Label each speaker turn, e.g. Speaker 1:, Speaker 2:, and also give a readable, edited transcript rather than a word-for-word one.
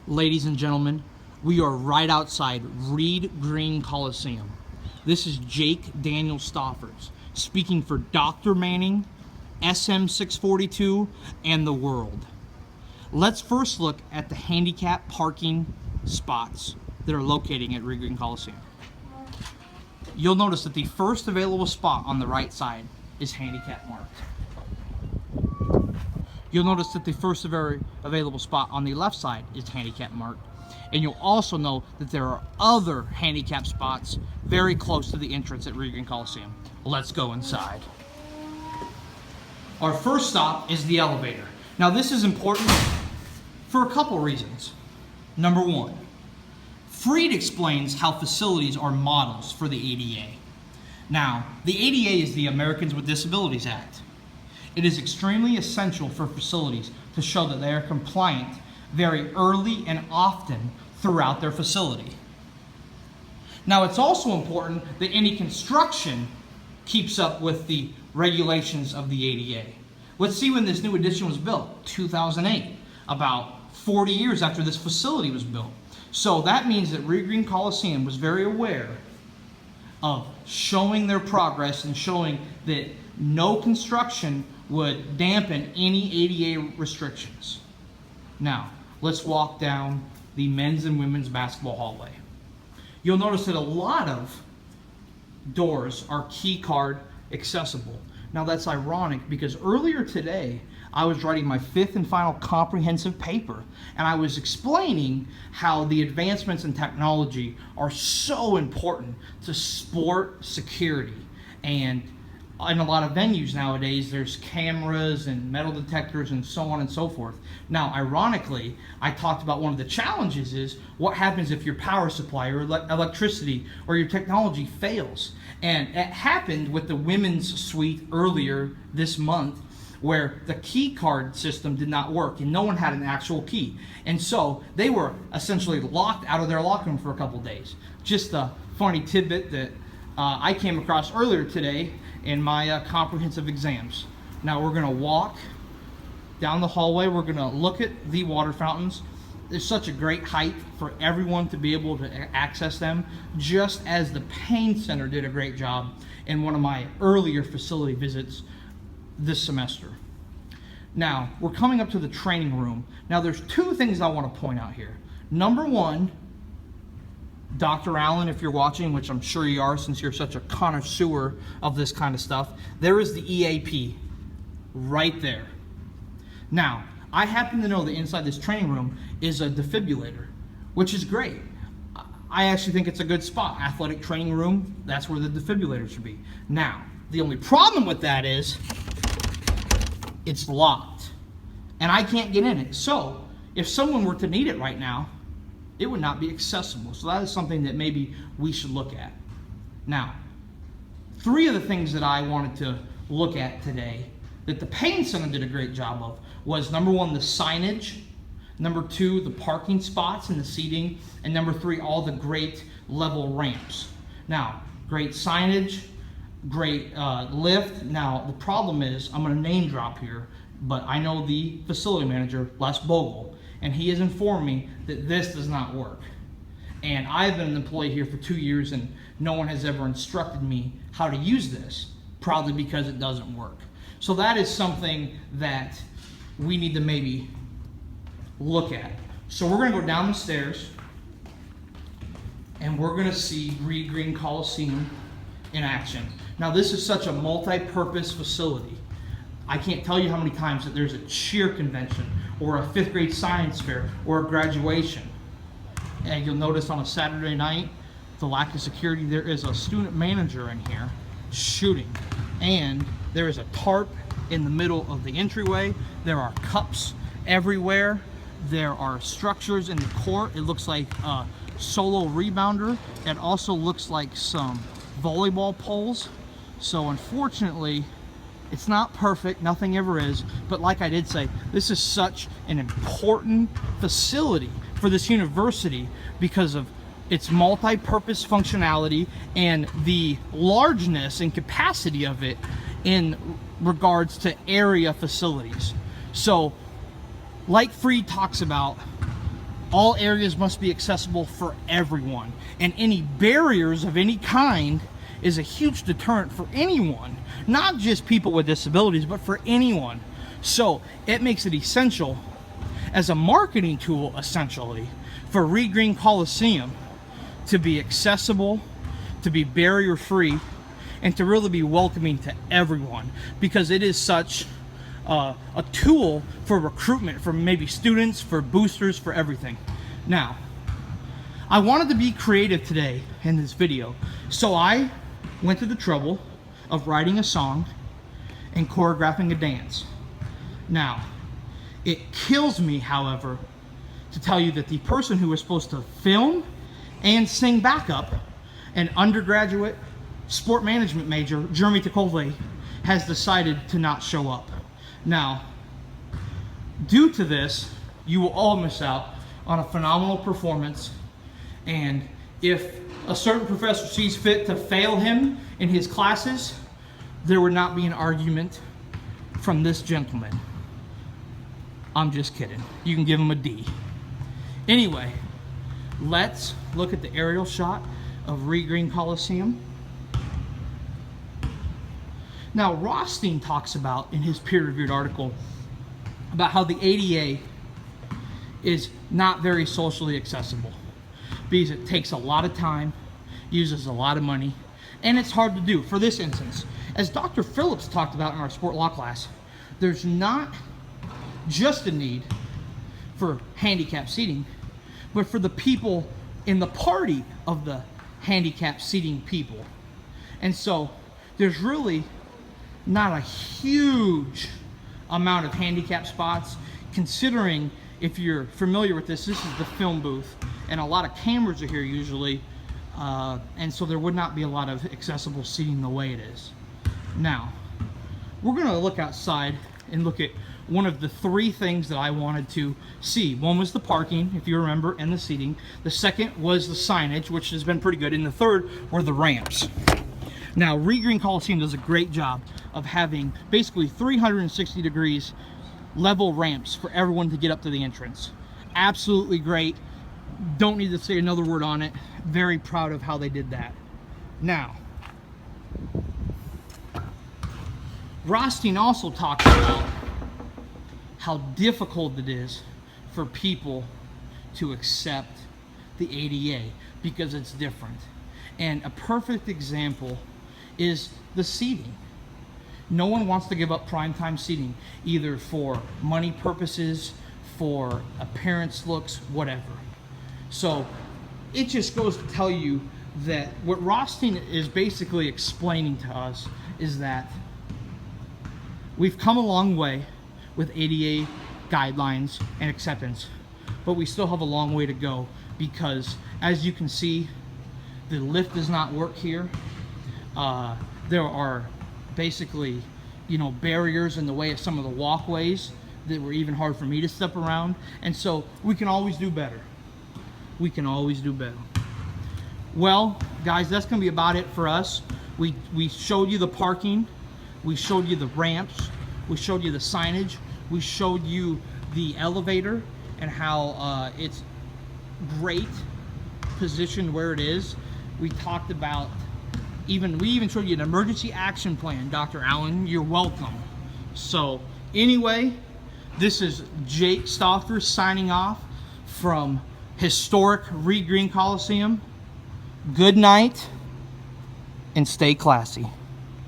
Speaker 1: Ladies and gentlemen, we are right outside Reed Green Coliseum. This is Jake Daniel Stoffers speaking for Dr. Manning, SM642, and the world. Let's first look at the handicap parking spots that are located at Reed Green Coliseum. You'll notice that the first available spot on the right side is handicap marked. You'll notice that the first available spot on the left side is handicap marked. And you'll also know that there are other handicap spots very close to the entrance at Reed Green Coliseum. Let's go inside. Our first stop is the elevator. Now this is important for a couple reasons. Number one, Freed explains how facilities are models for the ADA. Now, the ADA is the Americans with Disabilities Act. It is extremely essential for facilities to show that they are compliant very early and often throughout their facility. Now, it's also important that any construction keeps up with the regulations of the ADA. Let's see when this new addition was built, 2008, about 40 years after this facility was built. So that means that Reed Green Coliseum was very aware of showing their progress and showing that no construction would dampen any ADA restrictions. Now, let's walk down the men's and women's basketball hallway. You'll notice that a lot of doors are key card accessible. Now that's ironic because earlier today I was writing my fifth and final comprehensive paper and I was explaining how the advancements in technology are so important to sport security. And in a lot of venues nowadays, there's cameras and metal detectors and so on and so forth. Now, ironically, I talked about one of the challenges is what happens if your power supply or electricity or your technology fails. And it happened with the women's suite earlier this month where the key card system did not work and no one had an actual key. And so they were essentially locked out of their locker room for a couple days. Just a funny tidbit that I came across earlier today in my comprehensive exams. Now we're gonna walk down the hallway. We're gonna look at the water fountains. There's such a great height for everyone to be able to access them, just as the Pain Center did a great job in one of my earlier facility visits this semester. Now, we're coming up to the training room. Now there's two things I wanna point out here. Number one, Dr. Allen, if you're watching, which I'm sure you are since you're such a connoisseur of this kind of stuff, there is the EAP right there. Now, I happen to know that inside this training room is a defibrillator, which is great. I actually think it's a good spot. Athletic training room, that's where the defibrillator should be. Now, the only problem with that is it's locked and I can't get in it. So, if someone were to need it right now, it would not be accessible. So that is something that maybe we should look at. Now, three of the things that I wanted to look at today that the Pain Center did a great job of was number one, the signage, number two, the parking spots and the seating, and number three, all the great level ramps. Now, great signage, great lift. Now, the problem is, I'm gonna name drop here, but I know the facility manager, Les Bogle, and he has informed me that this does not work. And I've been an employee here for 2 years and no one has ever instructed me how to use this, probably because it doesn't work. So that is something that we need to maybe look at. So we're gonna go down the stairs and we're gonna see Reed Green Coliseum in action. Now this is such a multi-purpose facility. I can't tell you how many times that there's a cheer convention or a fifth grade science fair or a graduation. And you'll notice on a Saturday night, the lack of security, there is a student manager in here shooting. And there is a tarp in the middle of the entryway. There are cups everywhere. There are structures in the court. It looks like a solo rebounder. It also looks like some volleyball poles. So unfortunately, it's not perfect, nothing ever is, but like I did say, this is such an important facility for this university because of its multi-purpose functionality and the largeness and capacity of it in regards to area facilities. So, like Freed talks about, All areas must be accessible for everyone, and any barriers of any kind is a huge deterrent for anyone, not just people with disabilities, but for anyone. So it makes it essential as a marketing tool, essentially, for Reed Green Coliseum to be accessible, to be barrier-free, and to really be welcoming to everyone, because it is such a tool for recruitment, for maybe students, for boosters, for everything. Now, I wanted to be creative today in this video, so I went to the trouble of writing a song and choreographing a dance. Now, it kills me, however, to tell you that the person who was supposed to film and sing backup, an undergraduate sport management major, Jeremy Tacole, has decided to not show up. Now, due to this, you will all miss out on a phenomenal performance, and if a certain professor sees fit to fail him in his classes, there would not be an argument from this gentleman. I'm just kidding. You can give him a D. Anyway, let's look at the aerial shot of Reed Green Coliseum. Now, Rothstein talks about, in his peer-reviewed article, about how the ADA is not very socially accessible because it takes a lot of time, uses a lot of money, and it's hard to do. For this instance, as Dr. Phillips talked about in our sport law class, there's not just a need for handicap seating, but for the people in the party of the handicap seating people. And so there's really not a huge amount of handicap spots, considering, if you're familiar with this is the film booth, and a lot of cameras are here usually, and so there would not be a lot of accessible seating the way it is. Now, we're going to look outside and look at one of the three things that I wanted to see. One was the parking, if you remember, and the seating. The second was the signage, which has been pretty good. And the third were the ramps. Now, Reed Green Coliseum does a great job of having basically 360 degrees level ramps for everyone to get up to the entrance. Absolutely great. Don't need to say another word on it. Very proud of how they did that. Now, Rothstein also talks about how difficult it is for people to accept the ADA because it's different. And a perfect example is the seating. No one wants to give up primetime seating, either for money purposes, for appearance looks, whatever. So it just goes to tell you that what Rothstein is basically explaining to us is that we've come a long way with ADA guidelines and acceptance, but we still have a long way to go, because as you can see, the lift does not work here. There are basically, barriers in the way of some of the walkways that were even hard for me to step around. And so we can always do better. We can always do better. Well, guys, that's gonna be about it for us. We showed you the parking, we showed you the ramps, we showed you the signage, we showed you the elevator and how it's great positioned where it is. We talked about, we even showed you an emergency action plan. Dr. Allen, you're welcome. So anyway, this is Jake Stauffer signing off from historic Reed Green Coliseum. Good night and stay classy.